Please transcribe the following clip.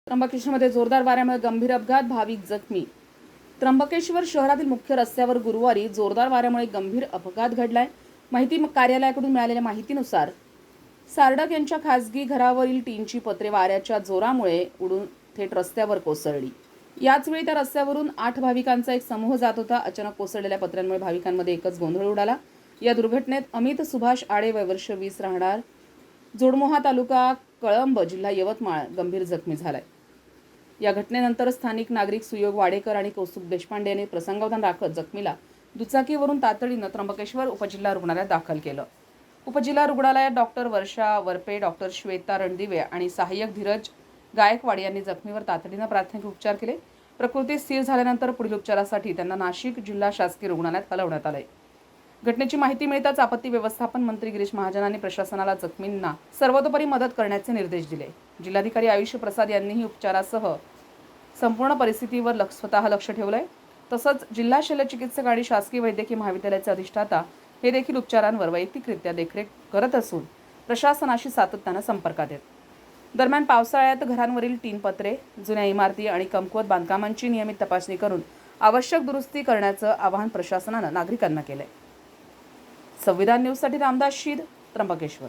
त्र्यंबकेश्वरमध्ये जोरदार वाऱ्यामुळे गंभीर अपघात, भाविक जखमी. त्र्यंबकेश्वर शहरातील मुख्य रस्त्यावर गुरुवारी जोरदार वाऱ्यामुळे गंभीर अपघात घडलाय. माहिती कार्यालयाकडून मिळालेल्या माहितीनुसार सार्डक यांच्या खासगी घरावरील टीनची पत्रे वाऱ्याच्या जोरामुळे उडून थेट रस्त्यावर कोसळली. याचवेळी त्या रस्त्यावरून 8 भाविकांचा एक समूह जात होता. अचानक कोसळलेल्या पत्र्यांमुळे भाविकांमध्ये एकच गोंधळ उडाला. या दुर्घटनेत अमित सुभाष आडे, वय वर्ष 20, राहणार जोडमोहा, तालुका कळंब, जिल्हा यवतमाळ, गंभीर जखमी झालाय. या घटनेनंतर स्थानिक नागरिक सुयोग वाडेकर आणि कौस्तुभ देशपांडे यांनी प्रसंगावधान राखत जखमीला दुचाकीवरून तातडीनं त्र्यंबकेश्वर उपजिल्हा रुग्णालयात दाखल केलं. उपजिल्हा रुग्णालयात डॉक्टर वर्षा वरपे, डॉक्टर श्वेता रणदिवे आणि सहाय्यक धीरज गायकवाड यांनी जखमीवर तातडीनं प्राथमिक उपचार केले. प्रकृती स्थिर झाल्यानंतर पुढील उपचारासाठी त्यांना नाशिक जिल्हा शासकीय रुग्णालयात हलवण्यात आले. घटनेची माहिती मिळताच आपत्ती व्यवस्थापन मंत्री गिरीश महाजनांनी प्रशासनाला जखमींना सर्वतोपरी मदत करण्याचे निर्देश दिले. जिल्हाधिकारी आयुष प्रसाद यांनीही उपचारासह संपूर्ण परिस्थितीवर स्वतः लक्ष ठेवलंय. तसंच जिल्हा शल्यचिकित्सक आणि शासकीय वैद्यकीय महाविद्यालयाचे अधिष्ठाता हे देखील उपचारांवर वैयक्तिकरित्या देखरेख करत असून प्रशासनाशी सातत्यानं संपर्कात आहेत. दरम्यान पावसाळ्यात घरांवरील टीन पत्रे, जुन्या इमारती आणि कमकुवत बांधकामांची नियमित तपासणी करून आवश्यक दुरुस्ती करण्याचं आवाहन प्रशासनानं नागरिकांना केलंय. संविधान न्यूजसाठी रामदास शीद, त्र्यंबकेश्वर.